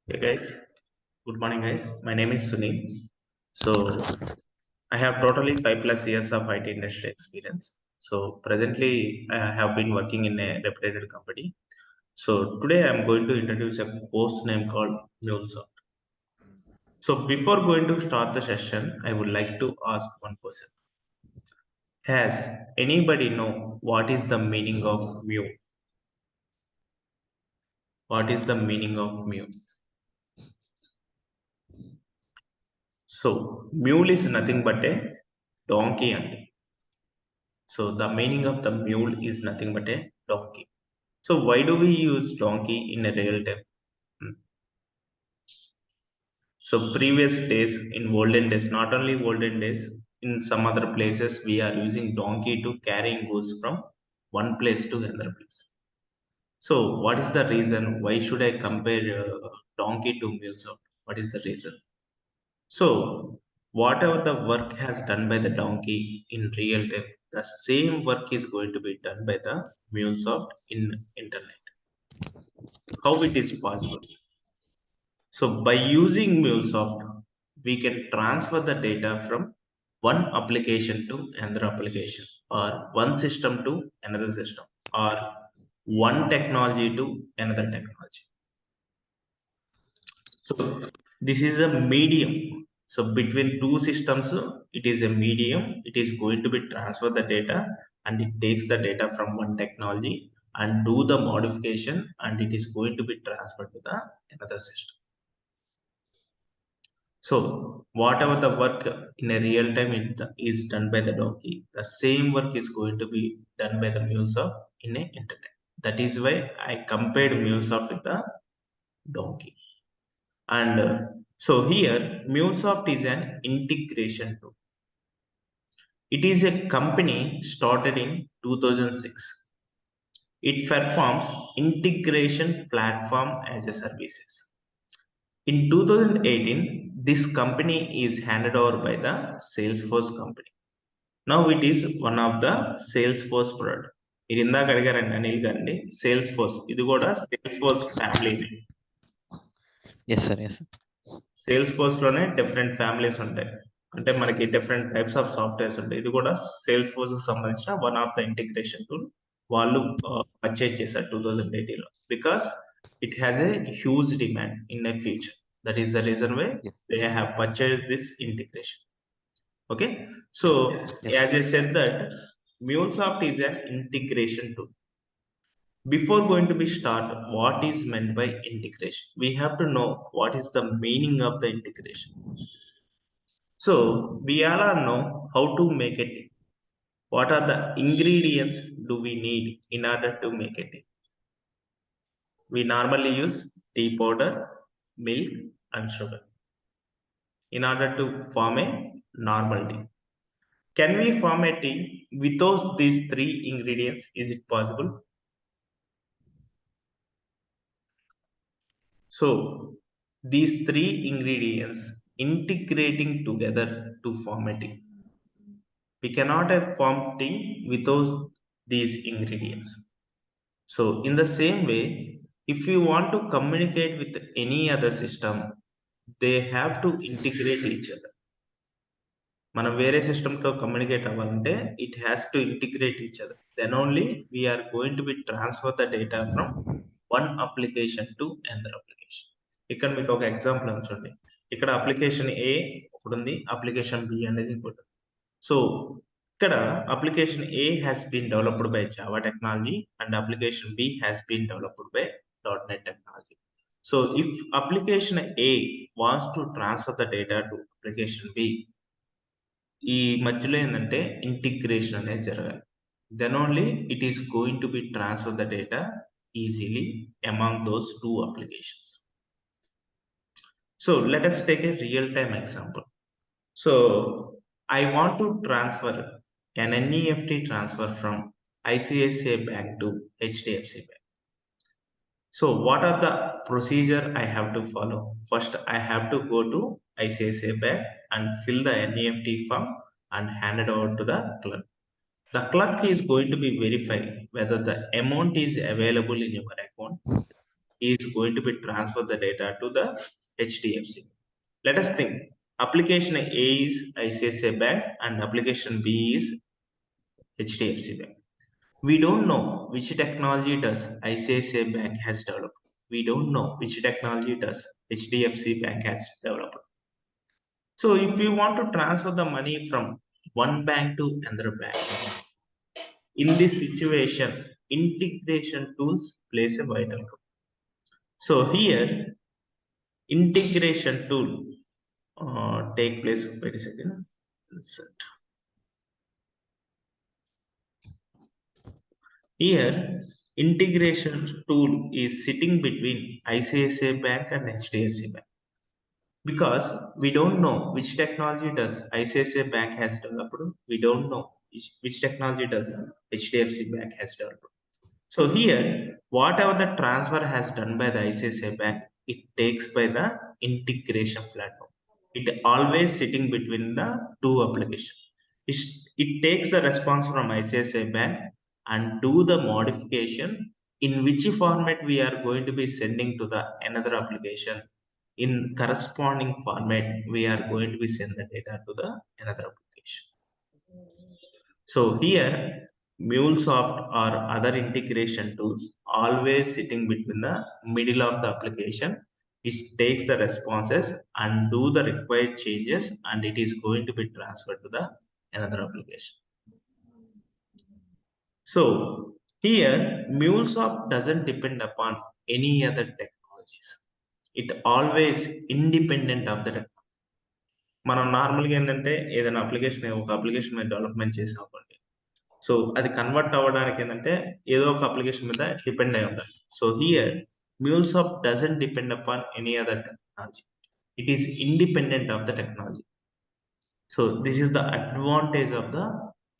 Hey guys, good morning guys. My name is Sunil. So I have totally 5+ years of IT industry experience. So presently I have been working in a reputed company. So today I am going to introduce a course name called mulesoft. So before going to start the session, I would like to ask one question. Has anybody know what is the meaning of mule? What is the meaning of mule? So mule is nothing but a donkey only. So the meaning of the mule is nothing but a donkey. So why do we use donkey in a real time? Hmm. So previous days, in olden days, not only olden days, in some other places we are using donkey to carrying goods from one place to another place. So what is the reason? Why should I compare donkey to mule? So what is the reason? So whatever the work has done by the donkey in real time, the same work is going to be done by the MuleSoft in internet. How it is possible? So by using MuleSoft, we can transfer the data from one application to another application, or one system to another system, or one technology to another technology. So this is a medium. So between two systems, it is a medium. It is going to be transfer the data, and it takes the data from one technology and do the modification, and it is going to be transferred to the another system. So whatever the work in a real time is done by the donkey, the same work is going to be done by the MuleSoft in a internet. That is why I compared MuleSoft with the donkey. And so here, MuleSoft is an integration tool. It is a company started in 2006. It performs integration platform as a services. In 2018, this company is handed over by the Salesforce company. Now it is one of the Salesforce product. మీరు ఇందాక అడిగారండి అనిల్ గారిని sales force ఇది కూడా Salesforce family. Yes sir yes Salesforce లోనే different families ఉంటాయి. అంటే మనకి డిఫరెంట్ టైప్స్ ఆఫ్ సాఫ్ట్వేర్స్ ఉంటాయి. ఇది కూడా సేల్స్ ఫోర్స్ కి సంబంధించిన one of the integration tool వాళ్ళు పర్చేజ్ చేశారు 2018 లో, because it has a huge demand in the future. That is the reason why they have purchase this integration. Okay, so as I said that MuleSoft is an integration tool. Before going to be start, what is meant by integration? We have to know what is the meaning of the integration. So we all are know how to make a tea. What are the ingredients do we need in order to make a tea? We normally use tea powder, milk, and sugar in order to form a normal tea. Can we form a tea without these three ingredients? Is it possible? So these three ingredients integrating together to form a tea. We cannot have formed tea without these ingredients. So in the same way, if you want to communicate with any other system, they have to integrate each other. మనం వేరే సిస్టమ్తో communicate అవ్వాలంటే it has to integrate each other. Then only we're going to be transfer the data from one application to another application. ఇక్కడ మీకు ఒక example ఉంచండి. ఇక్కడ application ఏ ఒకటి ఉంది, అప్లికేషన్ బి అనేది ఇంకోటి. సో ఇక్కడ application A has been developed by Java technology and application B has been developed by .NET technology. So if application A wants to transfer the data to application B, ఈ మధ్యలో ఏంటంటే integration అనేది జరగాలి. Then only it is going to be transfer the data easily among those two applications. So let us take a real time example. So I want to transfer an NEFT transfer from ICICI Bank to HDFC Bank. So what are the procedure I have to follow? First, I have to go to ICICI Bank and fill the NEFT form and hand it over to the clerk. The clerk is going to be verify whether the amount is available in your account. He is going to be transfer the data to the HDFC. Let us think. Application A is ICICI Bank and application B is HDFC Bank. We don't know which technology does ICICI Bank has developed. We don't know which technology does HDFC Bank has developed. So if you want to transfer the money from one bank to another bank, in this situation, integration tools plays a vital role. So here, integration tool take place. Wait a second. Insert. Here, integration tool is sitting between ICICI Bank and HDFC Bank because we don't know which technology does ICICI Bank has developed. We don't know which technology does HDFC Bank has developed. So here, whatever the transfer has done by the ICICI Bank, it takes by the integration platform. It always sitting between the two applications. It takes the response from ICICI Bank and do the modification in which format we are going to be sending to the another application. In corresponding format, we are going to be send the data to the another application. So here, MuleSoft or other integration tools always sitting between the middle of the application. It takes the responses and do the required changes, and it is going to be transferred to the another application. So here, MuleSoft doesn't depend upon any other technologies. It always independent of the technology. మనం నార్మల్గా ఏంటంటే ఏదైనా ఒక application మీద development చేసాం అనుకోండి. So అది convert అవ్వడానికి ఏంటంటే ఏదో ఒక అప్లికేషన్ మీద డిపెండ్ అయి ఉండాలి. So here MuleSoft doesn't depend upon any other technology. It is independent of the technology. So this is the advantage of the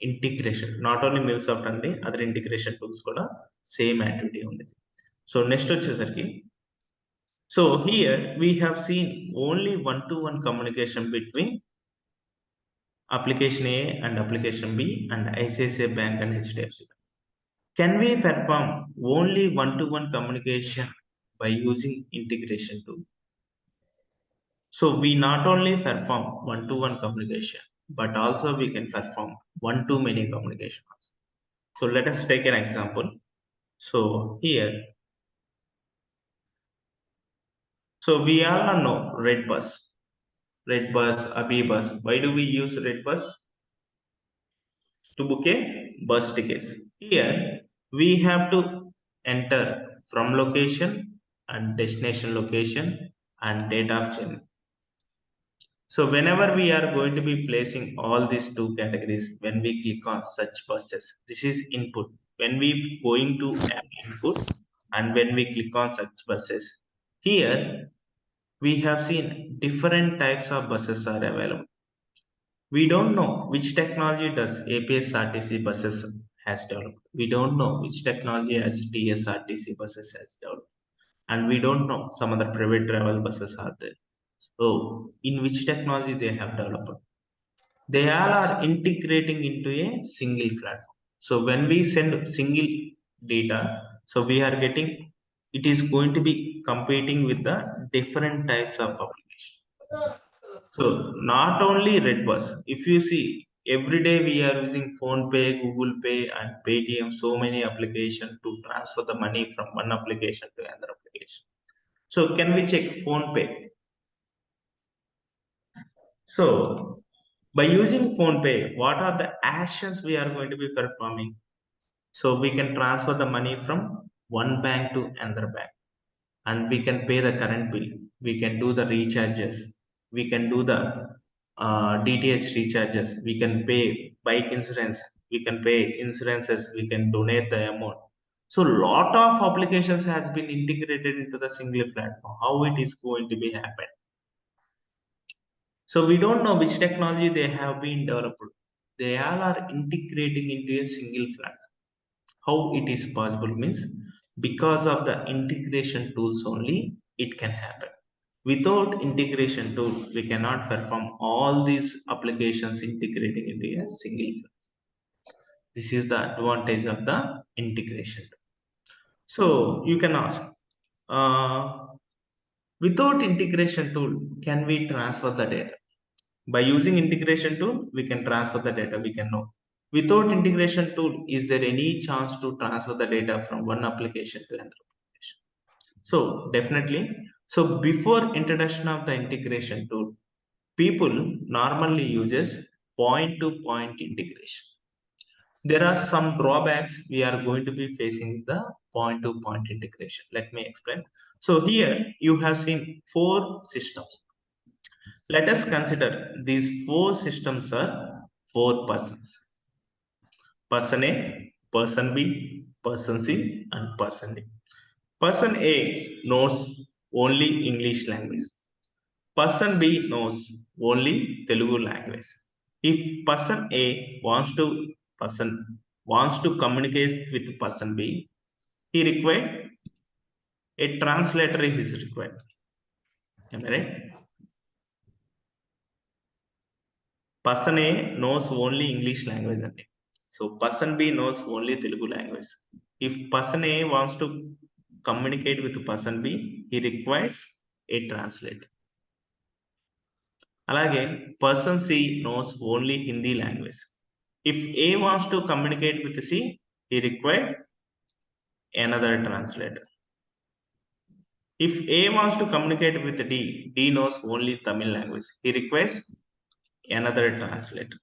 integration. Not only MuleSoft అండి, అదర్ ఇంటిగ్రేషన్ టూల్స్ కూడా same activity ఉంది. So next వచ్చేసరికి so here we have seen only one to one communication between application A and application B and ICICI Bank and HDFC Bank. Can we perform only one-to-one communication by using integration tool? So we not only perform one-to-one communication, but also we can perform one-to-many communications. So let us take an example. So here, so we all know Red Bus, Abhi Bus. Why do we use Red Bus? To book a bus tickets. Here we have to enter from location and destination location and date of journey. So whenever we are going to be placing all these two categories, when we click on such buses, this is input. When we going to add input and when we click on such buses, here we have seen different types of buses are available. We don't know which technology does APSRTC buses has developed. We don't know which technology as TSRTC buses has developed. And we don't know some other private travel buses are there. So in which technology they have developed. They all are integrating into a single platform. So when we send single data, so we are getting, it is going to be competing with the different types of application. So not only Redbus, if you see every day we are using Phone Pay, Google Pay, and Paytm, so many applications to transfer the money from one application to another application. So can we check Phone Pay? So by using Phone Pay, what are the actions we are going to be performing? So we can transfer the money from one bank to another bank, and we can pay the current bill. We can do the recharges. We can do the DTH recharges. We can pay bike insurance. We can pay insurances. We can donate the amount. So lot of applications has been integrated into the single platform. How it is going to be happen? So we don't know which technology they have been developed. They all are integrating into a single platform. How it is possible means because of the integration tools only it can happen. Without integration tool, we cannot perform all these applications integrating into a single platform. This is the advantage of the integration. So you can ask, uh, without integration tool, can we transfer the data? By using integration tool, we can transfer the data, we can know. Without integration tool, is there any chance to transfer the data from one application to another application? So definitely. So before introduction of the integration tool, people normally uses point-to-point integration. There are some drawbacks we are going to be facing with the point-to-point integration. Let me explain. So here you have seen four systems. Let us consider these four systems are four persons. Person A, person B, person C, and person D. Person A knows only English language. Person B knows only Telugu language. If person wants to communicate with person B, he required a translator is required. Am I right? Person A knows only English language only. So person B knows only Telugu language. If person A wants to communicate with person B, he requires a translator. అలాగే person C knows only Hindi language. If A wants to communicate with C, he requires another translator. If A wants to communicate with D, D knows only Tamil language. He requires another translator.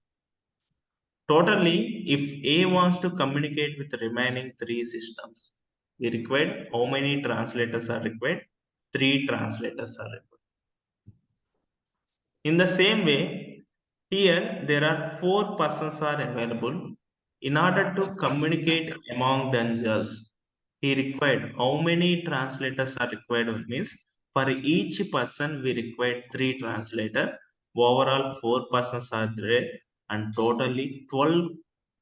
Totally, if A wants to communicate with the remaining three systems, we required how many translators are required? Three translators are required. In the same way, here there are four persons are available. In order to communicate among themselves, he required how many translators are required means for each person we required three translator. Overall, four persons are there, and totally 12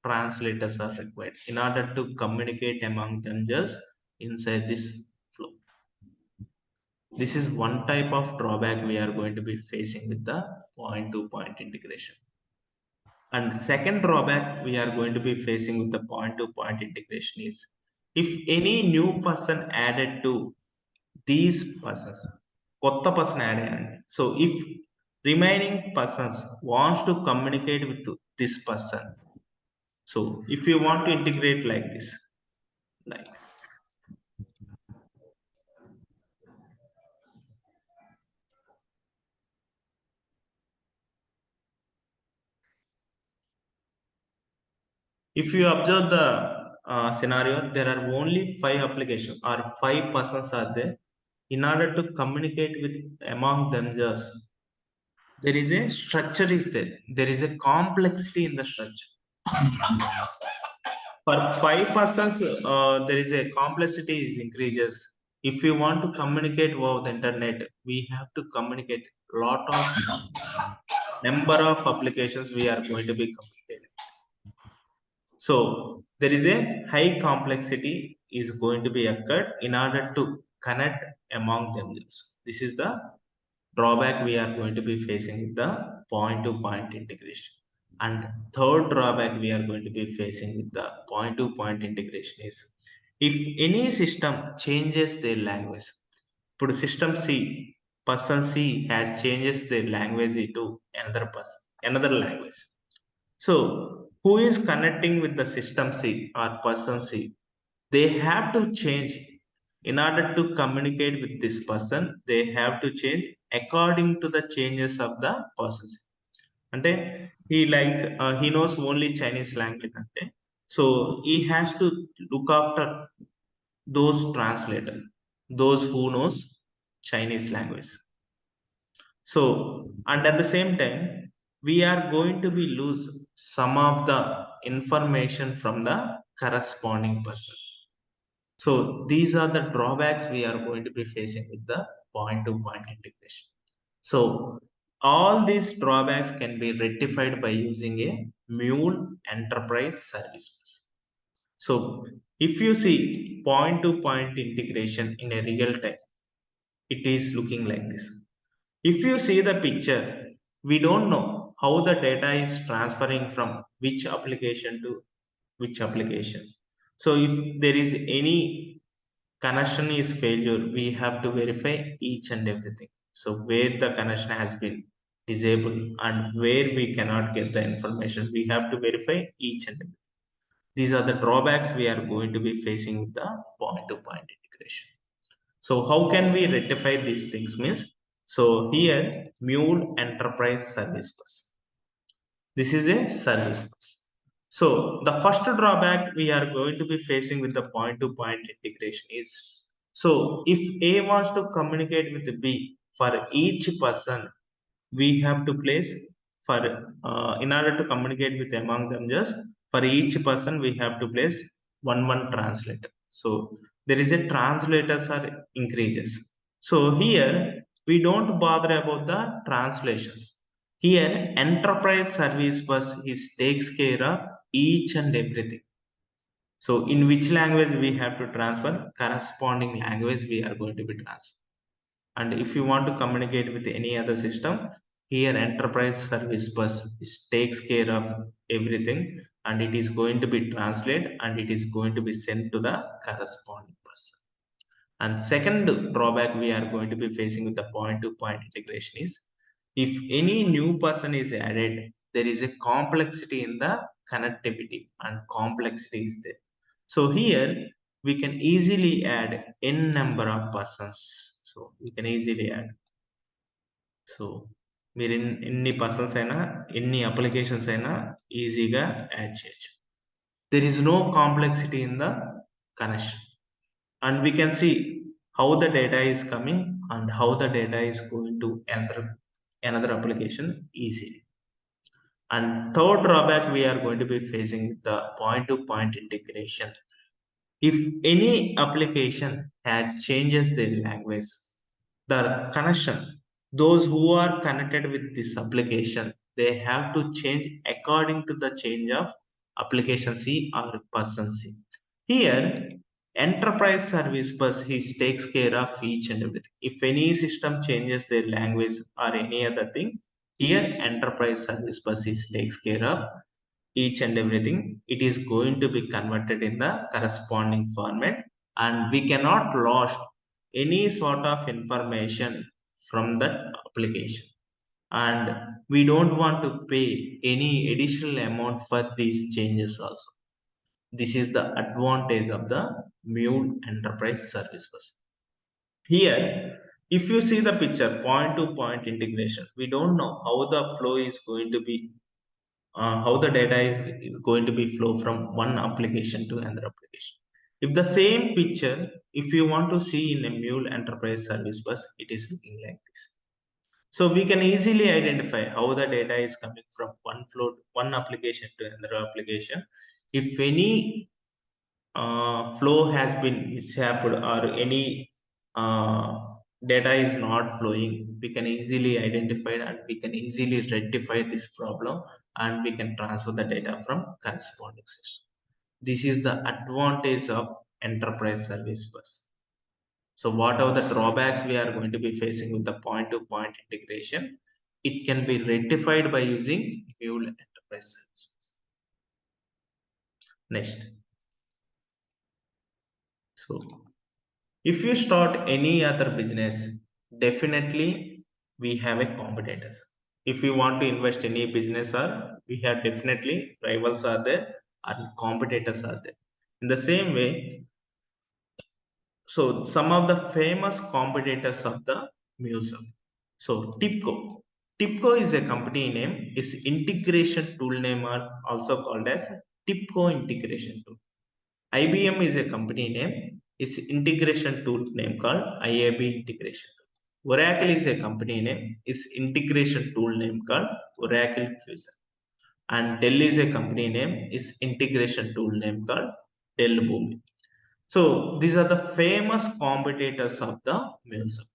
translators are required in order to communicate among themselves inside this flow. This is one type of drawback we are going to be facing with the point-to-point integration. And second drawback we are going to be facing with the point-to-point integration is if any new person added to these persons, కొత్త person add అయ్యారండి. So if remaining persons wants to communicate with this person, so if you want to integrate like this, like if you observe the scenario, there are only five applications or five persons are there. In order to communicate with among themselves, there is a structure is there. There is a complexity in the structure. For five persons, there is a complexity is increases. If you want to communicate over the internet, we have to communicate lot of number of applications we are going to be communicating. So there is a high complexity is going to be occurred in order to connect among themselves. This is the drawback we are going to be facing with the point-to-point integration. And third drawback we are going to be facing with the point-to-point integration is if any system changes their language. Put system C, person C has changes their language to another person, another language. So, who is connecting with the system C or person C? They have to change in order to communicate with this person. They have to change according to the changes of the person C. అంటే he knows only Chinese language అంటే so he has to look after those translator, those who knows Chinese language. So, and at the same time, we are going to be lose some of the information from the corresponding person. So these are the drawbacks we are going to be facing with the point-to-point integration. So all these drawbacks can be rectified by using a Mule enterprise services. So if you see point-to-point integration in a real time, it is looking like this. If you see the picture, we don't know how the data is transferring from which application to which application. So if there is any connection is failure, we have to verify each and everything. So where the connection has been disabled and where we cannot get the information, we have to verify each and everything. These are the drawbacks we are going to be facing with the point to point integration. So how can we rectify these things means, so here Mule Enterprise Service Bus. This is a service bus. So the first drawback we are going to be facing with the point to point integration is, so if A wants to communicate with B, for each person we have to place, for in order to communicate with among them, just for each person we have to place one translator. So there is a translators are increases. So here we don't bother about the translations. Here enterprise service bus is takes care of each and everything. So in which language we have to transfer, corresponding language we are going to be transfer. And if you want to communicate with any other system, here enterprise service bus takes care of everything, and it is going to be translated and it is going to be sent to the corresponding person. And second drawback we are going to be facing with the point to point integration is, if any new person is added, there is a complexity in the connectivity and complexity is there. So here we can easily add n number of persons. So we can easily add. So మీరు ఎన్ని persons అయినా ఎన్ని applications అయినా ఈజీగా add చేయొచ్చు. There is no complexity in the connection, and we can see how the data is coming and how the data is going to another application easily. And third drawback we are going to be facing with the point to point integration, if any application has changes their language, the connection, those who are connected with this application, they have to change according to the change of application C or person C. Here enterprise service bus is takes care of each and everything. If any system changes their language or any other thing, here enterprise service bus is takes care of each and everything. It is going to be converted in the corresponding format, and we cannot lose any sort of information from that application, and we don't want to pay any additional amount for these changes also. This is the advantage of the Mule Enterprise Service Bus. Here, if you see the picture, point to point integration, we don't know how the flow is going to be, how the data is going to be flow from one application to another application. If the same picture, if you want to see in a Mule Enterprise Service Bus, it is looking like this. So we can easily identify how the data is coming from one flow, one application to another application. If any flow has been mishapped or any uh, data is not flowing, we can easily identify and we can easily rectify this problem, and we can transfer the data from corresponding system. This is the advantage of enterprise service bus. So what are the drawbacks we are going to be facing with the point to point integration? It can be rectified by using Mule enterprise service bus. Next. So if you start any other business, definitely we have a competitors. If you want to invest any business, or we have definitely rivals are there and competitors are there. In the same way, so some of the famous competitors of the museum. So Tipco is a company name, is integration tool name, are also called as Tipco integration tool. IBM is a company name, its integration tool name called IAB integration. Oracle is a company name, its integration tool name called Oracle Fusion. And Dell is a company name, its integration tool name called Dell Boomi. So these are the famous competitors of the Mulesoft.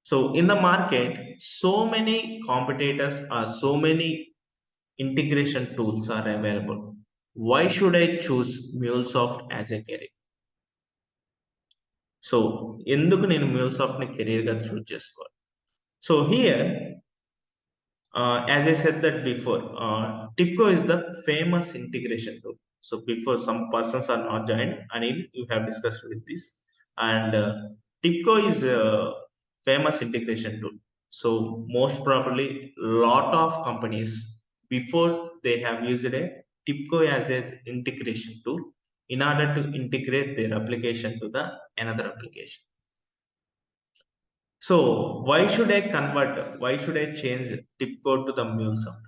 So in the market, so many competitors or so many integration tools are available. Why should I choose MuleSoft as a career? So ఎందుకు నేను MuleSoft ని career గా చూస్ చేసుకోవాలి? So here as I said that before, Tipco is the famous integration tool. So before some persons are not joined, Anil, you have discussed with this. And TIPCO is a famous integration tool. So most probably lot of companies before they have used a TIPCO as an integration tool in order to integrate their application to the another application. So why should I convert? Why should I change TIPCO to the MuleSoft?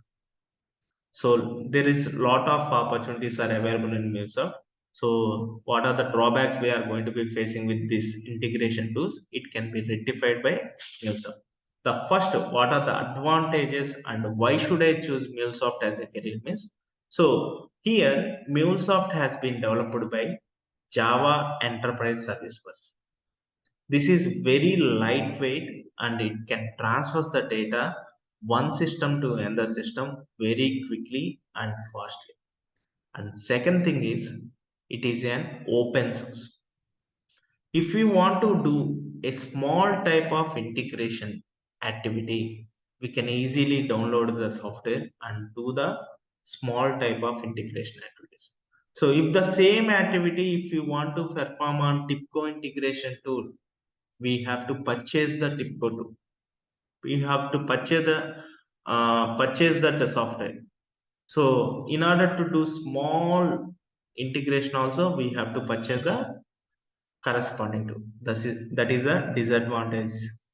So there is a lot of opportunities are available in MuleSoft. So what are the drawbacks we are going to be facing with these integration tools? It can be rectified by MuleSoft. The first, what are the advantages and why should I choose MuleSoft as a career means? So here MuleSoft has been developed by Java Enterprise Service Bus. This is very lightweight and it can transfer the data one system to another system very quickly and fastly. And second thing is it is an open source. If we want to do a small type of integration activity, we can easily download the software and do the small type of integration activities. So if the same activity, if you want to perform on TIPCO integration tool, we have to purchase the TIPCO tool. We have to purchase that software. So in order to do small integration also, we have to purchase the corresponding to. That is the disadvantage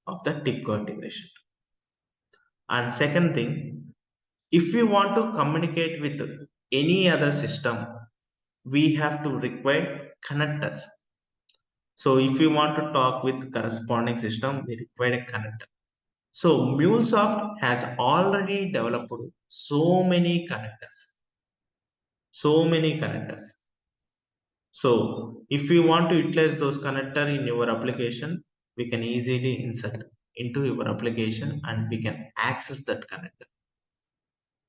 of the TIPCO integration. And second thing, if we want to communicate with any other system, we have to require connectors. So if we want to talk with corresponding system, we require a connector. So MuleSoft has already developed so many connectors. So many connectors. So if we want to utilize those connector in your application, we can easily insert into your application and we can access that connector.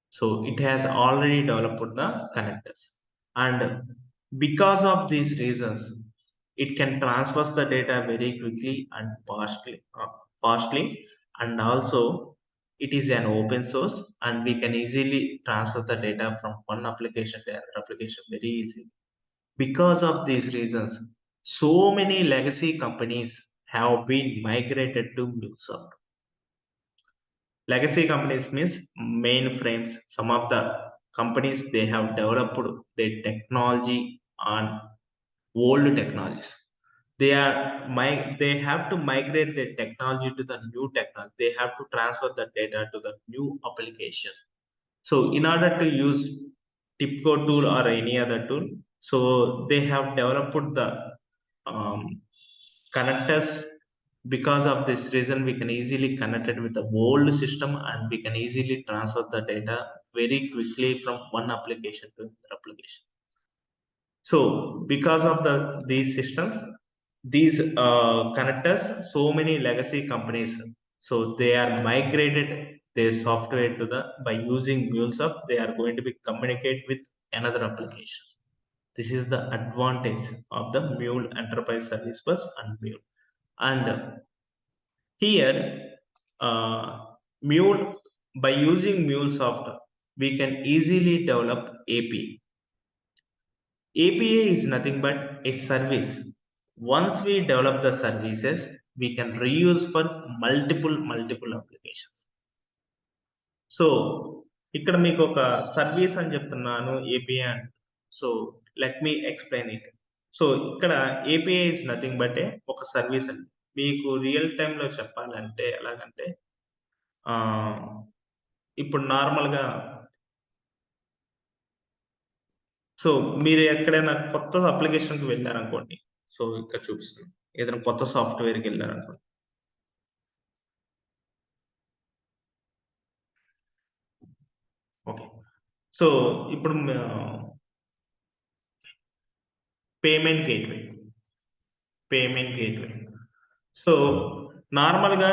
So it has already developed the connectors. And because of these reasons, it can transfer the data very quickly and fastly. And also it is an open source and we can easily transfer the data from one application to another application very easily. Because of these reasons, so many legacy companies have been migrated to MuleSoft. Legacy companies means mainframes. Some of the companies they have developed their technology on old technologies. They have to migrate their technology to the new technology. They have to transfer the data to the new application. So in order to use TIPCO tool or any other tool, so they have developed the connectors. Because of this reason, we can easily connect it with the old system and we can easily transfer the data very quickly from one application to another application. So because of these systems, these connectors, so many legacy companies, so they are migrated their software to the by using MuleSoft, they are going to be communicate with another application. This is the advantage of the Mule Enterprise Service Bus and Mule. And here, Mule by using MuleSoft, we can easily develop API. API is nothing but a service. Once we develop the services, we can reuse for multiple applications. So ఇక్కడ మీకు ఒక service అని చెప్తున్నాను API అని. So let me explain it. So ఇక్కడ API is nothing but ఒక service అండి. మీకు రియల్ టైంలో చెప్పాలంటే ఎలాగంటే ఇప్పుడు నార్మల్గా సో మీరు ఎక్కడైనా కొత్త అప్లికేషన్కి వెళ్ళారనుకోండి. సో ఇక్కడ చూపిస్తాను. ఏదైనా కొత్త సాఫ్ట్వేర్కి వెళ్ళారనుకోండి. ఓకే. సో ఇప్పుడు payment gateway. Payment gateway. So నార్మల్‌గా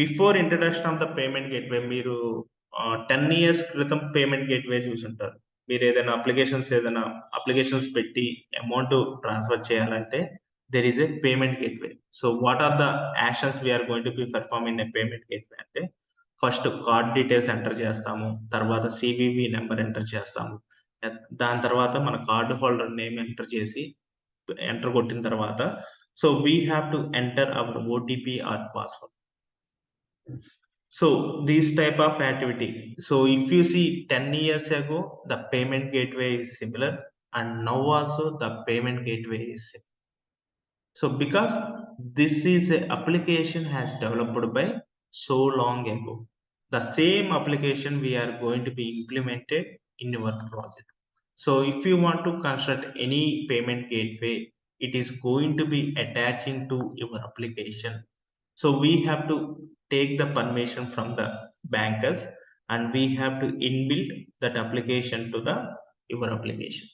before introduction of the payment gateway మీరు 10 ఇయర్స్ క్రితం పేమెంట్ గేట్వే చూసుంటారు. మీరేదైనా అప్లికేషన్స్ పెట్టి అమౌంట్ ట్రాన్స్‌ఫర్ చేయాలంటే there is a payment gateway. So what are the actions we are going to be perform in a payment gateway అంటే first card details enter చేస్తాము. తర్వాత సీవీవీ number enter చేస్తాము. దాని తర్వాత మన కార్డ్ హోల్డర్ నేమ్ ఎంటర్ కొట్టిన తర్వాత so we have to enter our OTP or password. So this type of activity, so if you see 10 years ago the payment gateway is similar, and now also the payment gateway is similar. So because this is a application has developed by so long ago, the same application we are going to be implemented in your project. So if you want to construct any payment gateway, it is going to be attaching to your application. So we have to take the permission from the bankers, and we have to inbuild that application to the your application.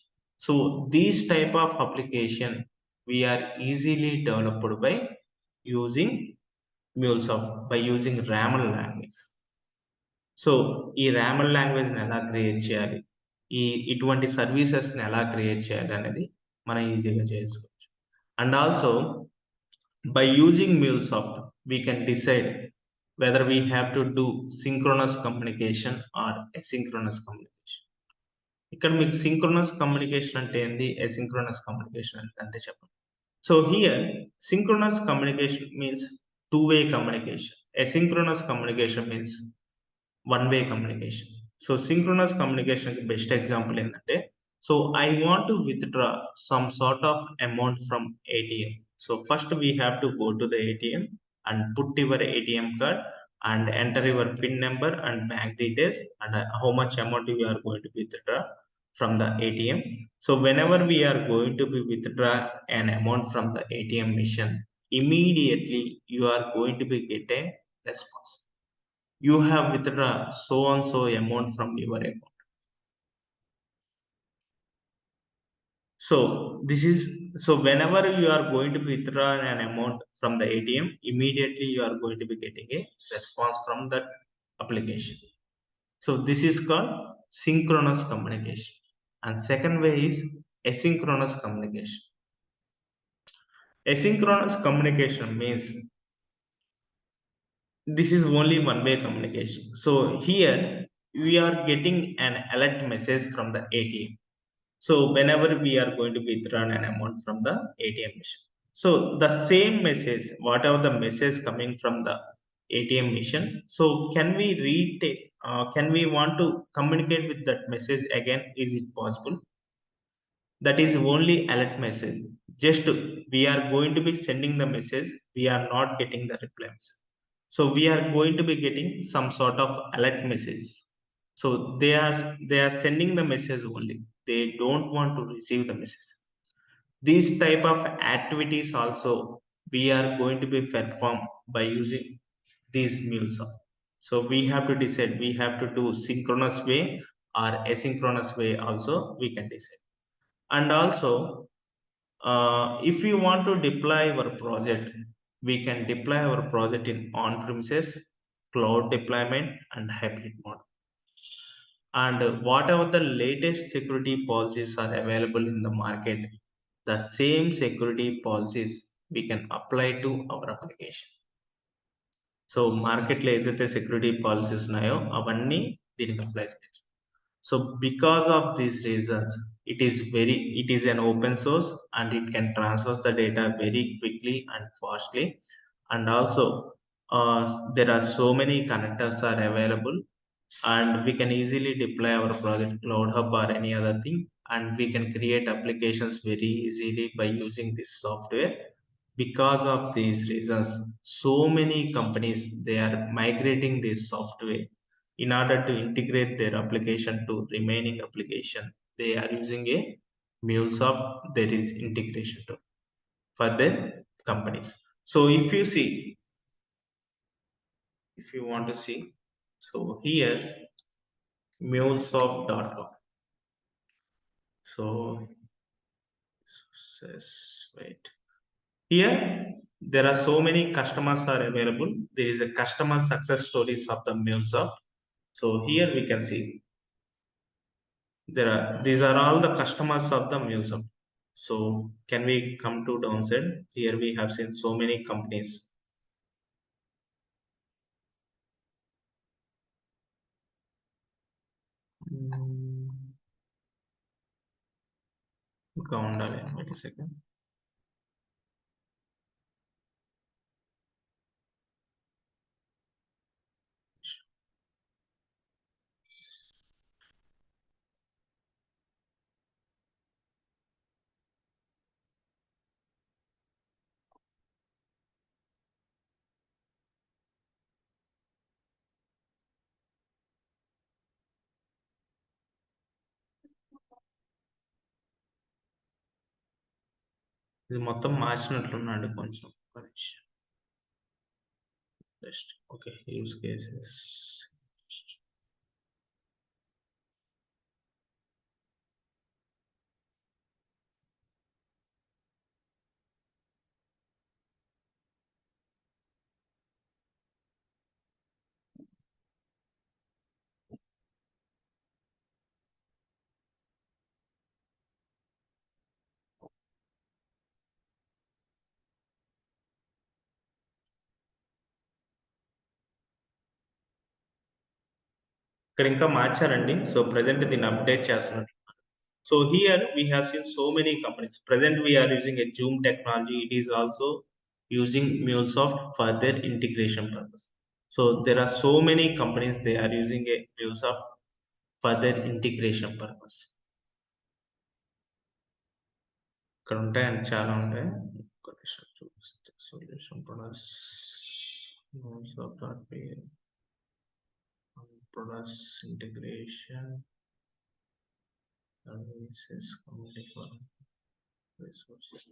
So these type of application we are easily developed by using mulesoft, by using raml language. So ఈ రామల్ language ని ఎలా create చేయాలి, ఇటువంటి services ని ఎలా create చేయాలి అనేది మనం ఈజీగా చేసుకోవచ్చు. And also by using mulesoft we can decide whether we have to do synchronous communication or asynchronous communication. ఇక్కడ మీకు సింక్రోనస్ కమ్యూనికేషన్ అంటే ఏంది, అసింక్రోనస్ కమ్యూనికేషన్ అంటే చెప్పండి. So here synchronous communication means two-way communication. Asynchronous communication means one-way communication. So synchronous communication best example ఏంటంటే, so I want to withdraw some sort of amount from ATM. So first we have to go to the ATM and put your ATM card and enter your PIN number and bank details and how much amount you are going to withdraw from the ATM. So whenever we are going to be withdraw an amount from the ATM machine, immediately you are going to be get a response. You have withdrawn so and so amount from your account. So this is, so whenever you are going to withdraw an amount from the ATM, immediately you are going to be getting a response from that application. So this is called synchronous communication. And second way is asynchronous communication. Asynchronous communication means this is only one way communication. So here we are getting an alert message from the ATM. So whenever we are going to withdraw an amount from the ATM machine, so the same message, whatever the message coming from the ATM machine, so can we retake, can we want to communicate with that message again? Is it possible? That is only alert message. Just we are going to be sending the message, we are not getting the reply message. So we are going to be getting some sort of alert messages. So they are sending the message only, they don't want to receive the message. These type of activities also we are going to be performed by using these MuleSoft. So we have to decide, we have to do synchronous way or asynchronous way also we can decide. And also if we want to deploy our project, we can deploy our project in on-premises, cloud deployment and hybrid model. And whatever the latest security policies are available in the market, the same security policies we can apply to our application. So మార్కెట్లో ఏదైతే security policies ఉన్నాయో అవన్నీ దీనికి apply చేయొచ్చు. So because of these reasons it is an open source and it can transfer the data very quickly and fastly. And also there are so many connectors are available, and we can easily deploy our project cloud hub or any other thing, and we can create applications very easily by using this software. Because of these reasons, so many companies they are migrating this software in order to integrate their application to remaining application. They are using a MuleSoft, there is integration to for their companies. So if you want to see, so here mulesoft.com. So wait, here there are so many customers are available. There is a customer success stories of the MuleSoft. So here we can see these are all the customers of the MuleSoft. So can we come to downside? Here we have seen so many companies. ఇంకా ఉండాలి. Wait a second. ఇది మొత్తం మార్చినట్లున్నాడు కొంచెం. Just okay. Use cases. ఇక్కడ ఇంకా మార్చారండి. So present దీన్ని అప్డేట్ చేస్తున్నారు. So here we have seen so many companies. Present we are using a Zoom technology. It is also using MuleSoft for their integration purpose. So there are so many companies they are using a MuleSoft for their integration purpose. ఇక్కడ ఉంటాయండి, చాలా ఉంటాయి. ఒక నిమిషం చూపిస్తే solution products MuleSoft API products integration services community for resources.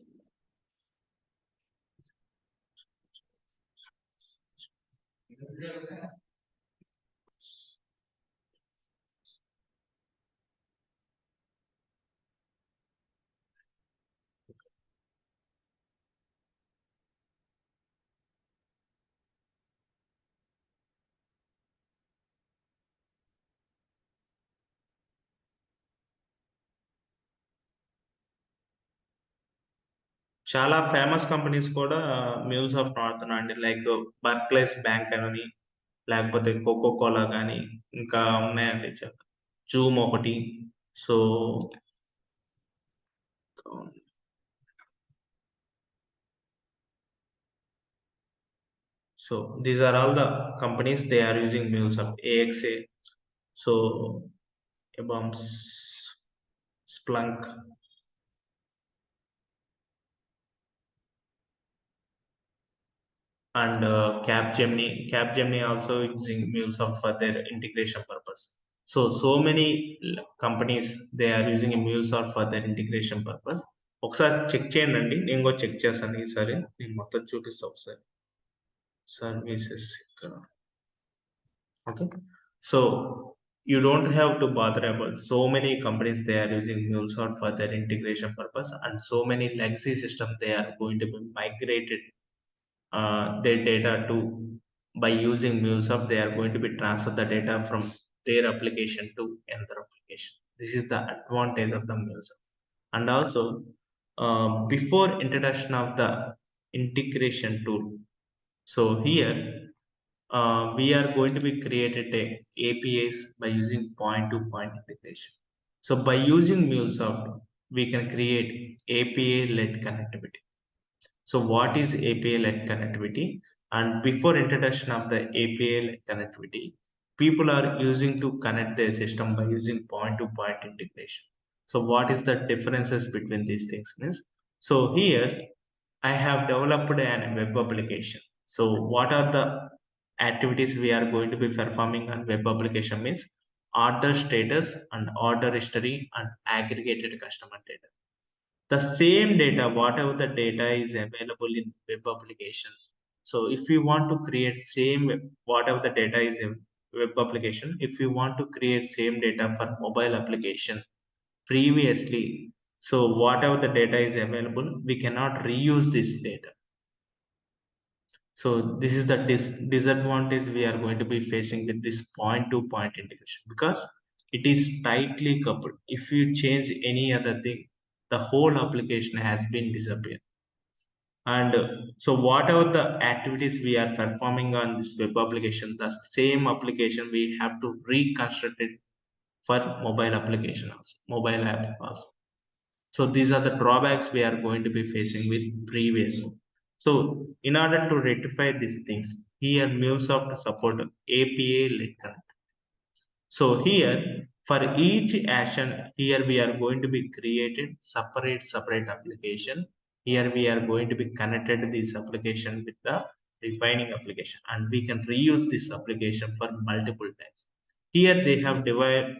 చాలా famous companies కూడా MuleSoft వాడుతున్నాయండి. లైక్ బర్క్లైస్ బ్యాంక్ అని, లేకపోతే కోకో కోలా కానీ, ఇంకా ఉన్నాయండి. జూమ్ ఒకటి. So these are all the companies they are using MuleSoft. AXA, so ఎబామ్స్, Splunk, and Capgemini. Capgemini also using MuleSoft for their integration purpose. So many companies they are using a MuleSoft for their integration purpose. ఒకసారి check చేయండి. నేను కూడా check చేస్తాను ఈసారి. నేను మొత్తం చూపిస్తా ఒకసారి. సర్వీసెస్ ఇక్కడ. Okay. So you don't have to bother about so many companies they are using MuleSoft for their integration purpose, and so many legacy systems they are going to be migrated their data to. By using MuleSoft they are going to be transfer the data from their application to another application. This is the advantage of the MuleSoft. And also before introduction of the integration tool, so here we are going to be created a APIs by using point to point integration. So by using MuleSoft we can create API led connectivity. So what is API-led connectivity? And before introduction of the API-led connectivity, people are using to connect their system by using point-to-point integration. So what is the differences between these things means? So here I have developed an web application. So what are the activities we are going to be performing on web application means order status and order history and aggregated customer data. The same data, whatever the data is available in web application. So if you want to create same whatever the data is in web application, if you want to create same data for mobile application previously, so whatever the data is available, we cannot reuse this data. So this is the disadvantage we are going to be facing with this point to point integration, because it is tightly coupled. If you change any other thing, the whole application has been disappeared. And so whatever the activities we are performing on this web application, the same application we have to reconstruct it for mobile application also, mobile app also. So these are the drawbacks we are going to be facing with previous. So in order to rectify these things, here MuleSoft support API-led connect. So here for each action, here we are going to be created separate application. Here we are going to be connected this application with the refining application, and we can reuse this application for multiple times. Here they have divided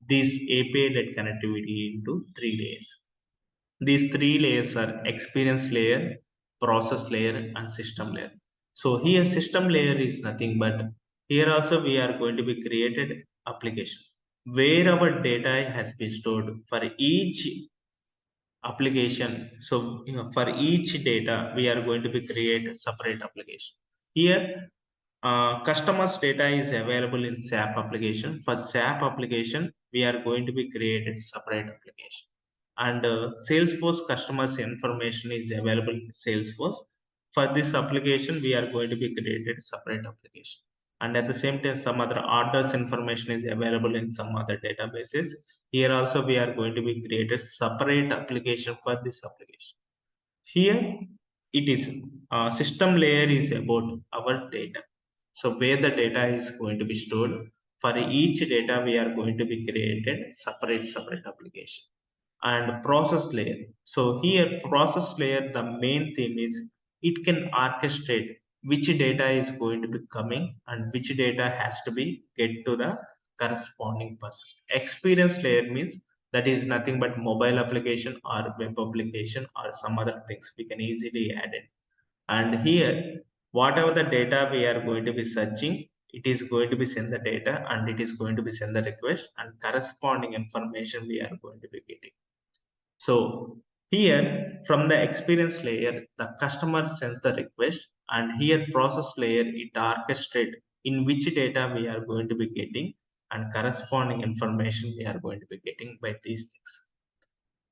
this API-led connectivity into three layers. These three layers are experience layer, process layer, and system layer. So here system layer is nothing but here also we are going to be created application where our data has been stored for each application. So for each data we are going to be create separate application. Here customers data is available in SAP application. For SAP application, we are going to be created separate application. And Salesforce customers information is available in Salesforce. For this application, we are going to be created separate application. And at the same time, some other orders information is available in some other databases. Here also, we are going to be created separate application for this application. Here, it is system layer is about our data. So where the data is going to be stored, for each data we are going to be created separate application. And process layer. So here process layer, the main theme is it can orchestrate which data is going to be coming and which data has to be get to the corresponding person. Experience layer means that is nothing but mobile application or web application or some other things we can easily add it. And here whatever the data we are going to be searching, it is going to be send the data and it is going to be send the request and corresponding information we are going to be getting. So here from the experience layer, the customer sends the request, and here process layer it orchestrate in which data we are going to be getting and corresponding information we are going to be getting by these things.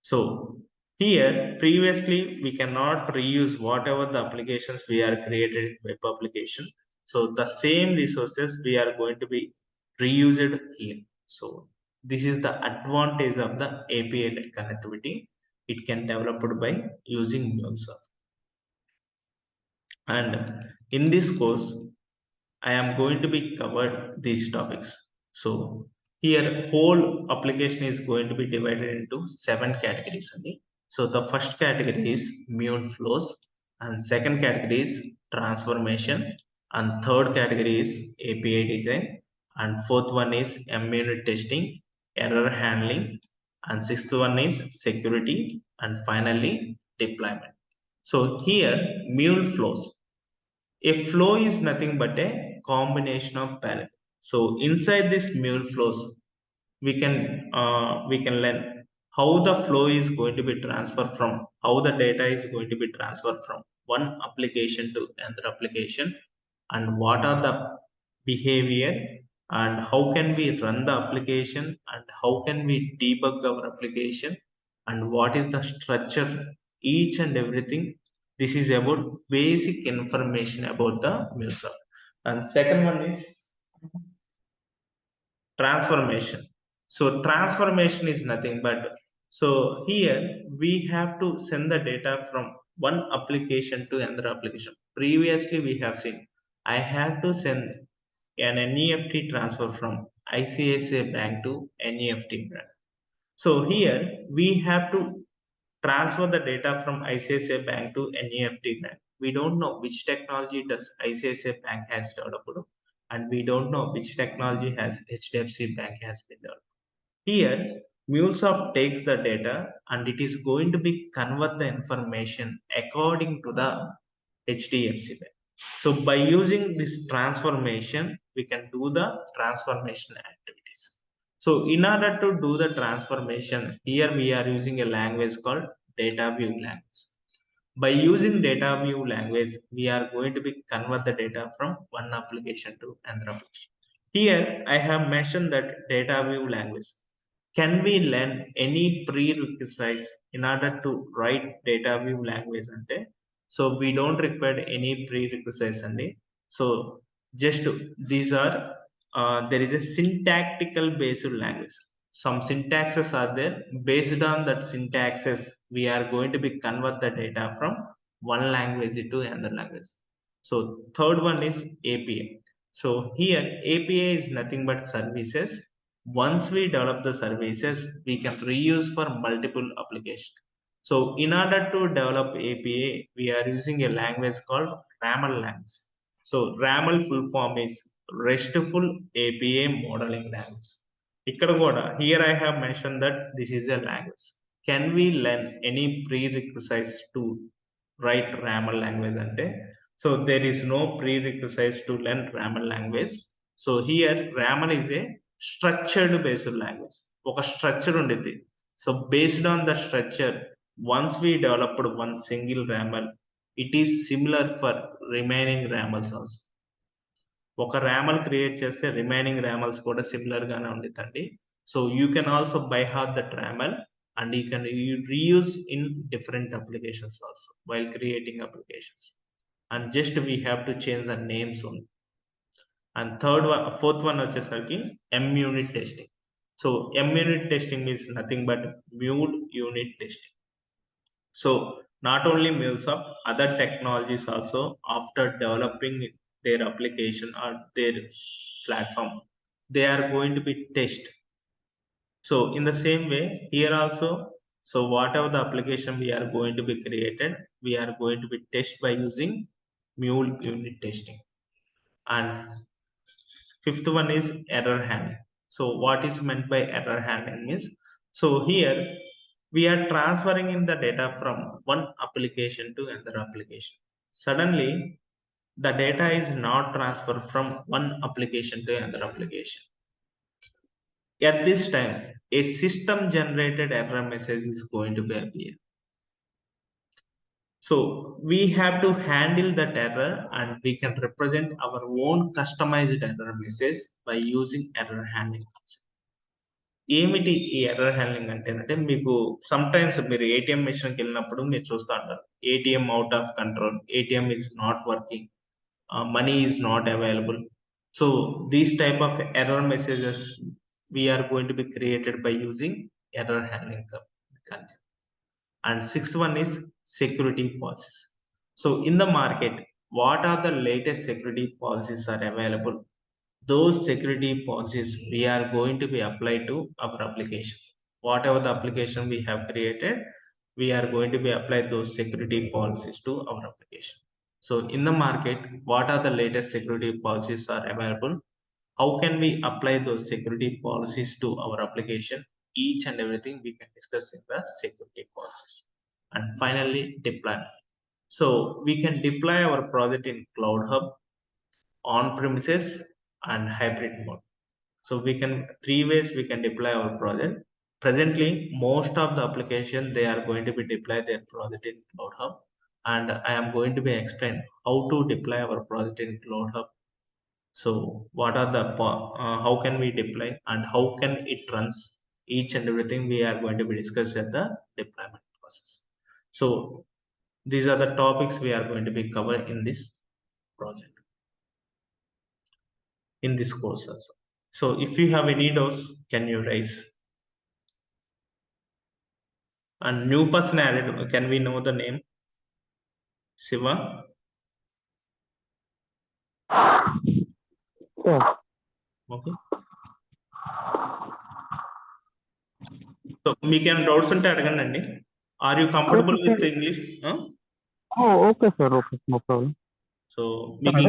So here previously we cannot reuse whatever the applications we are created in web application. So the same resources we are going to be reused here. So this is the advantage of the API connectivity. It can developed by using MuleSoft. And in this course, I am going to be covered these topics. So here whole application is going to be divided into 7 categories only. So the first category is Mule flows, and second category is transformation, and third category is API design, and fourth one is unit testing, error handling, and sixth one is security, and finally deployment. So here Mule flows. A flow is nothing but a combination of palette. So inside this mule flows, we can learn how the flow is going to be transferred from how the data is going to be transferred from one application to another application, and what are the behavior, and how can we run the application, and how can we debug our application, and what is the structure, each and everything. This is about basic information about the MuleSoft. And second one is transformation. So transformation is nothing but, so here we have to send the data from one application to another application. Previously we have seen I have to send an NEFT transfer from ICICI Bank to NEFT Bank. So here we have to transfer the data from ICICI Bank to NEFT Bank. We don't know which technology does ICICI Bank has developed, and we don't know which technology has HDFC Bank has been developed. Here, MuleSoft takes the data and it is going to be convert the information according to the HDFC Bank. So by using this transformation, we can do the transformation activities. So in order to do the transformation, here we are using a language called data view language. By using data view language, we are going to be convert the data from one application to another application. Here I have mentioned that data view language. Can we learn any prerequisites in order to write data view language ante? So we don't require any prerequisites only. So just these are there is a syntactical based language. some syntaxes are there. Based on that syntaxes, we are going to be convert the data from one language to another language. So third one is API. So here API is nothing but services. Once we develop the services, we can reuse for multiple applications. So in order to develop API, we are using a language called RAML language. So RAML full form is RESTful API Modeling Language. ఇక్కడ కూడా here I have mentioned that this is a language. Can we learn any prerequisites to write RAML language అంటే? So there is no prerequisites to learn RAML language. So here RAML is a structured based language. ఒక structure ఉండేది. So based on the structure, once we developed one single RAML, it is similar for remaining RAMLs also. ఒక ర్యామల్ create చేస్తే remaining ర్యామల్స్ కూడా similar గానే ఉండిద్దండి. So you can also by heart that RAML and you can reuse in different applications also while creating applications. And just we have to change the names only. And fourth one వచ్చేసరికి M unit testing. So M unit testing means nothing but Mule unit testing. So not only mulesoft, other technologies also, after developing their application or their platform, they are going to be test. So in the same way here also, so whatever the application we are going to be created, we are going to be test by using mule unit testing. And fifth one is error handling. So what is meant by error handling is, so here we are transferring in the data from one application to another application. Suddenly the data is not transferred from one application to another application. At this time a system generated error message is going to be appear. So we have to handle that error and we can represent our own customized error message by using error handling concept. ఏమిటి ఈ error handling అంటే మీకు sometimes మీరు ATM మెషిన్కి వెళ్ళినప్పుడు మీరు చూస్తూ ఉంటారు, ATM out of control, ATM is not working, money is not available. So these type of error messages we're going to be created by using error handling concept. And sixth one is security policies. So in the market, what are the latest security policies are available? Those security policies we are going to be applied to our applications. Whatever the application we have created, we are going to be applied those security policies to our application. So in the market, what are the latest security policies are available? How can we apply those security policies to our application? Each and everything we can discuss in the security policies. And finally, deployment. So we can deploy our project in Cloud Hub, on premises and hybrid mode. So we can, three ways we can deploy our project. Presently most of the application they are going to be deploy their project in Cloud Hub, and I am going to be explain how to deploy our project in Cloud Hub. So what are the how can we deploy and how can it runs, each and everything we are going to be discuss at the deployment process. So these are the topics we are going to be covered in this project, in this course also. So if you have any doubts, can you raise? And new person added, can we know the name? Shiva? Yeah. Okay. So మీకేం doubts ఉంటే అడగండి. Are you comfortable with English? Okay sir, okay, no problem. So మీకు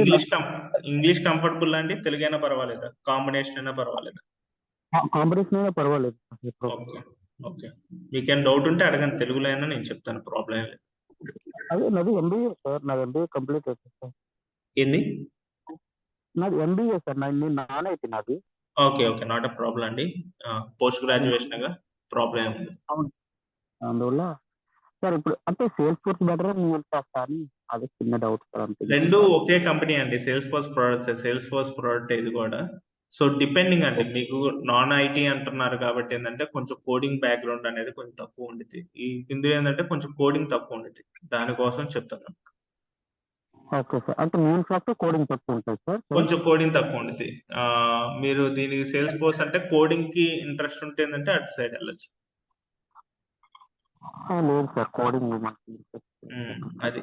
English comfortable అండి, తెలుగైనా పర్వాలేదా, combination అయినా పర్వాలేదా? Combination అయినా పర్వాలేదు. ఓకే ఓకే, మీకేం డౌట్ ఉంటే అడగండి, తెలుగులో అయినా నేను చెప్తాను, ప్రాబ్లం లేదు. అదే నాది ఎంబీఏ సార్, నాది ఎంబీఏ కంప్లీట్ అవుతుంది సార్. ఏంది? నాది ఎంబీఏ సార్, నేను నాన్ ఐటీ నాది. Okay okay, not a problem అండి, పోస్ట్ గ్రాడ్యుయేషన్ గా ప్రాబ్లం ఉంది. అవును, అందువల్ల సార్ ఇప్పుడు అంటే సేల్స్ ఫోర్స్ బెటర్ ములేసాఫ్ట్ అని అది చిన్న డౌట్ సార్. అంతే, రెండు ఒకే కంపెనీ అండి, sales force products, sales force product ఇది కూడా. సో డిపెండింగ్ అండి, మీకు నాన్ ఐటీ అంటున్నారు కాబట్టి ఏంటంటే కొంచెం కోడింగ్ బ్యాక్గ్రౌండ్ అనేది కొంచెం తక్కువ ఉండిద్ది, ఈ ఇందులో ఏంటంటే కొంచెం కోడింగ్ తక్కువ ఉండిద్ది, దానికోసం చెప్తున్నాను. Okay sir. అంటే mulesoft కోడింగ్ తక్కువ ఉంటుంది సార్? కొంచెం కోడింగ్ తక్కువ ఉంటుంది. మీరు దీనికి సేల్స్ ఫోర్స్ అంటే కోడింగ్ కి ఇంట్రెస్ట్ ఉంటే ఏంటంటే అటు సైడ్ వెళ్ళొచ్చు. లేదు సార్, కోడింగ్ అది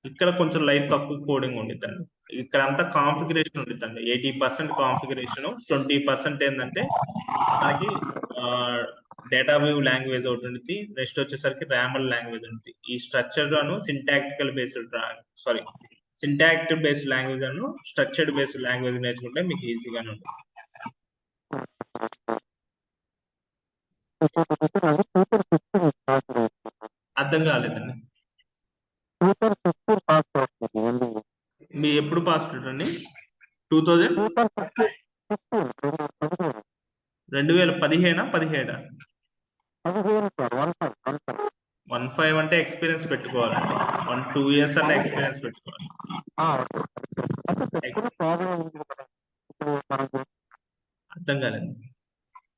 ఇక్కడ కొంచెం లైట్ తక్కువ కోడింగ్ ఉండిద్దండి. ఇక్కడ అంతా కాన్ఫిగరేషన్ ఉండిద్దండి. 80% కాన్ఫిగరేషన్, 20% ఏంటంటే మనకి డేటా వ్యూ లాంగ్వేజ్ ఒకటి ఉంటుంది. నెక్స్ట్ వచ్చేసరికి ర్యామల్ లాంగ్వేజ్ ఉంటుంది. ఈ స్ట్రక్చర్డ్ అను సింటాక్టికల్ బేస్డ్ సింటాక్ట్ బేస్డ్ లాంగ్వేజ్ అను స్ట్రక్చర్డ్ బేస్డ్ లాంగ్వేజ్ నేర్చుకుంటే మీకు ఈజీగానే ఉంటుంది. అర్థం కాలేదండి. మీ ఎప్పుడు పాస్ అవుట్ అండి? 2017 17 15 అంటే ఎక్స్పీరియన్స్ పెట్టుకోవాలండి. 1-2 years అన్న ఎక్స్పీరియన్స్ పెట్టుకోవాలి. అర్థం కాలేదు,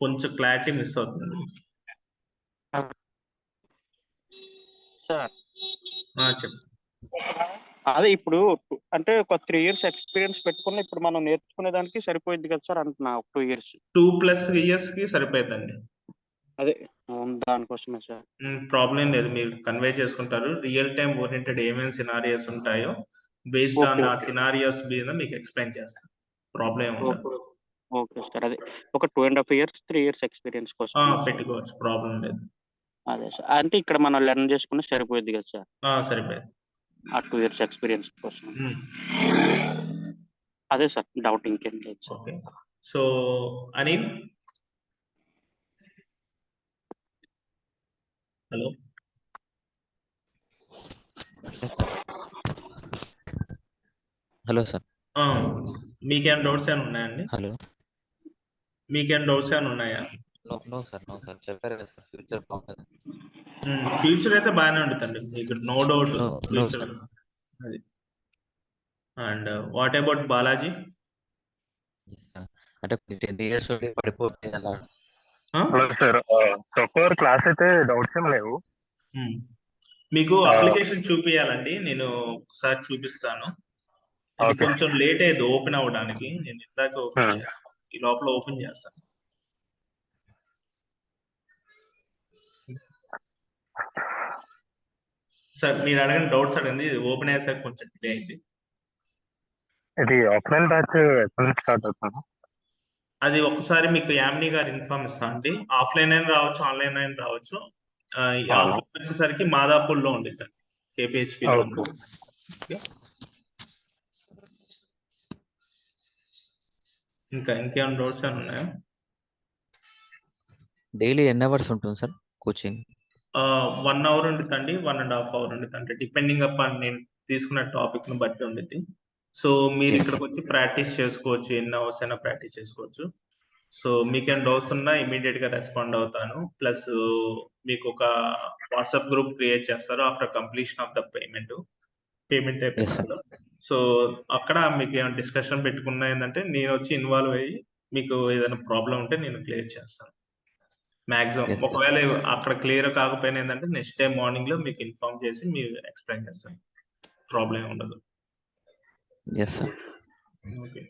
కొంచెం క్లారిటీ మిస్ అవుతుంది. సార్ చెప్పు. అదే ఇప్పుడు అంటే ఒక 3 years ఎక్స్పీరియన్స్ పెట్టుకుని ఇప్పుడు మనం నేర్చుకునే దానికి సరిపోయింది కదా సార్ అంటున్నా. 2 years 2+ years కి సరిపోతుందండి. అదే దానికోసమే సార్. ప్రాబ్లం లేదు, మీరు కన్వే చేసుకుంటారు. రియల్ టైమ్ ఓరియంటెడ్ ఏమేమి సినారియోస్ ఉంటాయో బేస్డ్ ఆన్ ఆ సినారియోస్ మీద మీకు ఎక్స్ప్లెయిన్ చేస్తాను. ప్రాబ్లం ఏమి ఉండదు. Okay sir. అదే ఒక 2.5 years 3 years ఎక్స్పీరియన్స్ కోసం పెట్టుకోవచ్చు, ప్రాబ్లం లేదు. అదే సార్. అంటే ఇక్కడ మనం లెర్న్ చేసుకుని సరిపోయింది కదా సార్ సరిపోయింది ఆ 2 years ఎక్స్పీరియన్స్ కోసం. అదే సార్ డౌట్, ఇంకేం లేదు sir. Okay. So Anil, hello. Hello sir. మీకేమైనా డౌట్స్ ఏమైనా ఉన్నాయండి? హలో. మీకేమైనా డౌట్స్ ఏమైనా ఉన్నాయా? నో సార్ చెప్పారు కదా సార్, ఫ్యూచర్ బాగుంటుంది. ఫ్యూచర్ అయితే బాగానే ఉంటుందండి మీకు, నో డౌట్. ఫ్యూచర్ అది. And what about Balaji? అంటే 10 years పడిపోతే అలా. సార్ ఒక్కొక్క క్లాస్ అయితే డౌట్స్ ఏం లేవు. మీకు అప్లికేషన్ చూపియాలండి, నేను ఒకసారి చూపిస్తాను. ఇది కొంచెం లేట్ అయ్యేది ఓపెన్ అవ్వడానికి, నేను ఇందాక ఓపెన్ చేస్తాను, ఈ లోపల ఓపెన్ చేస్తాను. సార్ మీరు అడగని డౌట్స్ అడగండి, ఇది ఓపెన్ అయ్యేసరికి కొంచెం డిలే అయింది. ఇది ఆఫ్లైన్ బ్యాచ్ ఎప్పటి నుంచి స్టార్ట్ అవుతుంది? అది ఒకసారి మీకు యామిని గారు ఇన్ఫార్మ్ ఇస్తా అండి. ఆఫ్లైన్ అయినా రావచ్చు, ఆన్లైన్ అయినా రావచ్చు. ఆఫ్లైన్ వచ్చేసరికి మాదాపూర్లో ఉండిద్దండి, KPHPలో ఉంది. ఇంకేమైనా డౌట్స్ ఏమైనా ఉన్నాయా? డైలీ ఎన్ని అవర్స్ ఉంటుంది సార్ కోచింగ్? 1 hour ఉంటుందండి, 1.5 hour ఉంటుందండి, డిపెండింగ్ అపాన్ నేను తీసుకున్న టాపిక్ ను బట్టి ఉంటుంది. సో మీరు ఇక్కడికి వచ్చి ప్రాక్టీస్ చేసుకోవచ్చు, ఎన్ని అవర్స్ అయినా ప్రాక్టీస్ చేసుకోవచ్చు. సో మీకేం డౌట్స్ ఉన్నా ఇమీడియట్ గా రెస్పాండ్ అవుతాను. ప్లస్ మీకు ఒక వాట్సాప్ గ్రూప్ క్రియేట్ చేస్తారు after completion of the payment అయిపోయిన తర్వాత. సో అక్కడ మీకు ఏమైనా డిస్కషన్ పెట్టుకున్నా ఏంటంటే నేను వచ్చి ఇన్వాల్వ్ అయ్యి మీకు ఏదైనా ప్రాబ్లం ఉంటే నేను క్లియర్ చేస్తాను మాక్సిమం. ఒకవేళ అక్కడ క్లియర్ కాకపోయినా ఏంటంటే నెక్స్ట్ డే మార్నింగ్ లో మీకు ఇన్ఫార్మ్ చేసి మీరు ఎక్స్ప్లెయిన్ చేస్తాను, ప్రాబ్లం ఉండదు. ఓకే.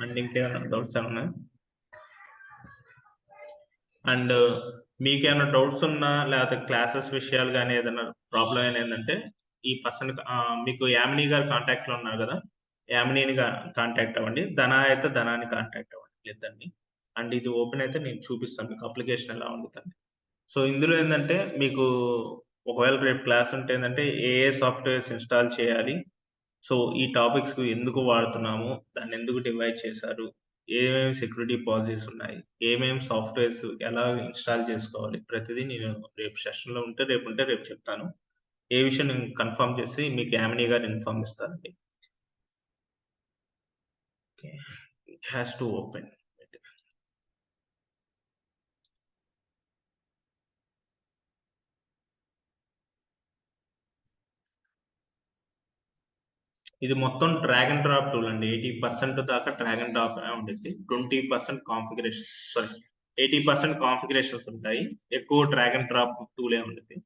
అండ్ ఇంకేమైనా డౌట్స్ ఏమన్నా? అండ్ మీకేమైనా డౌట్స్ ఉన్నా లేకపోతే క్లాసెస్ విషయాలు కానీ ఏదైనా ప్రాబ్లం అయినా ఏంటంటే ఈ పర్సన్ మీకు యామిని గారు కాంటాక్ట్ లో ఉన్నారు కదా, యామినిని కాంటాక్ట్ అవ్వండి. ధనా అయితే ధనాన్ని కాంటాక్ట్ అవ్వండి లేదండి. అండ్ ఇది ఓపెన్ అయితే నేను చూపిస్తాను మీకు అప్లికేషన్ ఎలా ఉంటుందండి. సో ఇందులో ఏంటంటే మీకు ఒకవేళ రేపు క్లాస్ ఉంటే ఏంటంటే ఏ సాఫ్ట్వేర్స్ ఇన్స్టాల్ చేయాలి, సో ఈ టాపిక్స్ ఎందుకు వాడుతున్నాము, దాన్ని ఎందుకు డివైడ్ చేశారు, ఏమేమి సెక్యూరిటీ పాలసీస్ ఉన్నాయి, ఏమేమి సాఫ్ట్వేర్స్ ఎలా ఇన్స్టాల్ చేసుకోవాలి, ప్రతిదీ నేను రేపు సెషన్లో రేపు చెప్తాను. ఏ విషయం నేను కన్ఫర్మ్ చేసి మీకు యామిని గారు ఇన్ఫార్మ్ ఇస్తారండి. It has to open. ఇది మొత్తం డ్రాగ్ అండ్ డ్రాప్ టూల్ అండి. 80% దాకా డ్రాగ్ అండ్ డ్రాప్ ఉండేది, 20% కాన్ఫిగరేషన్. సారీ, 80% కాన్ఫిగరేషన్స్ ఉంటాయి, ఎక్కువ డ్రాగ్ అండ్ డ్రాప్ టూలే ఉంటుంది.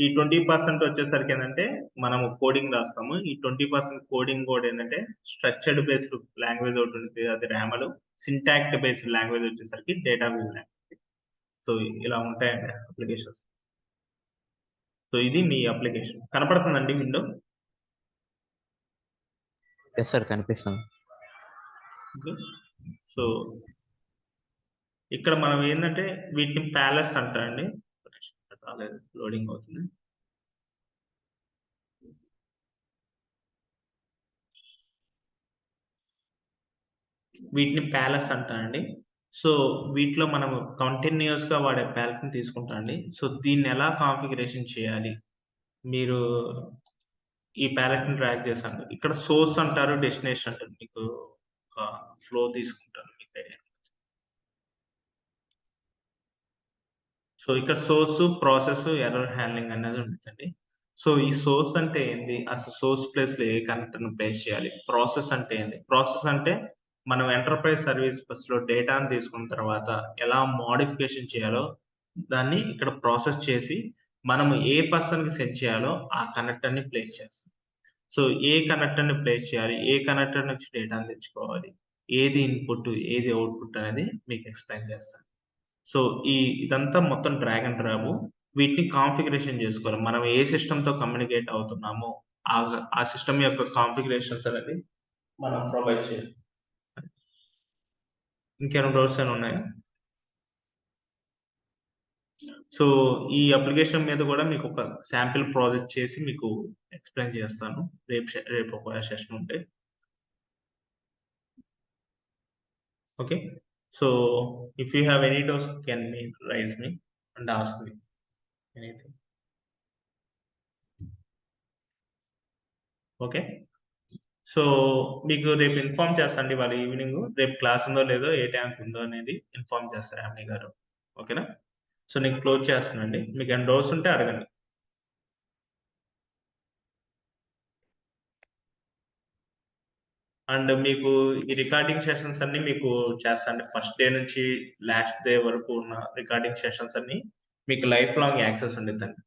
ఈ 20% వచ్చేసరికి ఏంటంటే మనము కోడింగ్ రాస్తాము. ఈ 20% కోడింగ్ కూడా ఏంటంటే స్ట్రక్చర్డ్ బేస్డ్ లాంగ్వేజ్ ఒకటి ఉంటుంది, అది ర్యామలు. సింటాక్ట్ బేస్డ్ లాంగ్వేజ్ వచ్చేసరికి డేటా బేస్డ్ లాంగ్వేజ్. సో ఇలా ఉంటాయండి అప్లికేషన్స్. సో ఇది మీ అప్లికేషన్. కనపడుతుందండి విండో? ఎస్ సార్, కనిపిస్తుంది. సో ఇక్కడ మనం ఏంటంటే వీటిని ప్యాలెస్ అంటారండి. లోడింగ్ అవుతుంది. వీటిని ప్యాలెస్ అంటారండి. సో వీటిలో మనం కంటిన్యూస్ గా వాడే ప్యాలెట్ ని తీసుకుంటామండి. సో దీన్ని ఎలా కాన్ఫిగరేషన్ చేయాలి, మీరు ఈ ప్యాలెట్ ని డ్రాగ్ చేశాను. ఇక్కడ సోర్స్ అంటారు, డెస్టినేషన్ అంటారు. మీకు ఒక ఫ్లో తీసుకుంటారు మీకు ఐడియా. సో ఇక్కడ సోర్స్, ప్రాసెస్, ఎర్రర్ హ్యాండ్లింగ్ అనేది ఉంటుందండి. సో ఈ సోర్స్ అంటే ఏంటి, అసలు సోర్స్ ప్లేస్ లో ఏ కనెక్టర్ ని ప్లేస్ చేయాలి. ప్రాసెస్ అంటే ఏంటి, ప్రాసెస్ అంటే మనం ఎంటర్ప్రైజ్ సర్వీస్ బస్ లో డేటాను తీసుకున్న తర్వాత ఎలా మోడిఫికేషన్ చేయాలో దాన్ని ఇక్కడ ప్రాసెస్ చేసి మనం ఏ పర్సన్ కి సెండ్ చేయాలో ఆ కనెక్టర్ ని ప్లేస్ చేస్తాం. సో ఏ కనెక్టర్ ని ప్లేస్ చేయాలి, ఏ కనెక్టర్ నుంచి డేటాను తెచ్చుకోవాలి, ఏది ఇన్పుట్ ఏది అవుట్పుట్ అనేది మీకు ఎక్స్ప్లెయిన్ చేస్తాను. సో ఇదంతా మొత్తం డ్రాగ్ అండ్ డ్రాప్. వీటిని కాన్ఫిగరేషన్ చేసుకోవాలి. మనం ఏ సిస్టమ్ తో కమ్యూనికేట్ అవుతున్నామో ఆ సిస్టమ్ యొక్క కాన్ఫిగరేషన్స్ అనేది మనం ప్రొవైడ్ చేయాలి. ఇంకేమైనా డౌట్స్ ఏమైనా ఉన్నాయా? సో ఈ అప్లికేషన్ మీద కూడా మీకు ఒక శాంపిల్ ప్రాజెక్ట్ చేసి మీకు ఎక్స్ప్లెయిన్ చేస్తాను రేపు ఒక సెషన్ ఉంటే. Okay. So if you have any doubts can me raise me and ask me anything. Okay. So మీకు రేపు ఇన్ఫార్మ్ చేస్తాండి వాళ్ళ ఈవినింగ్. రేపు క్లాస్ ఉందో లేదో, ఏ టైంకి ఉందో అనేది ఇన్ఫార్మ్ చేస్తారు యామిని గారు. ఓకేనా? సో నేను క్లోజ్ చేస్తానండి. మీకు ఏమైనా డౌట్స్ ఉంటే అడగండి. అండ్ మీకు ఈ రికార్డింగ్ సెషన్స్ అన్ని మీకు చేస్తాండి. ఫస్ట్ డే నుంచి లాస్ట్ డే వరకు ఉన్న రికార్డింగ్ సెషన్స్ అన్ని మీకు లైఫ్ లాంగ్ యాక్సెస్ ఉండిద్దండి.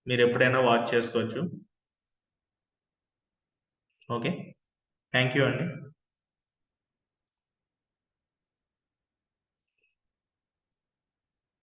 మీరు ఎప్పుడైనా వాచ్ చేసుకోవచ్చు. ఓకే. థ్యాంక్ యూ అండి.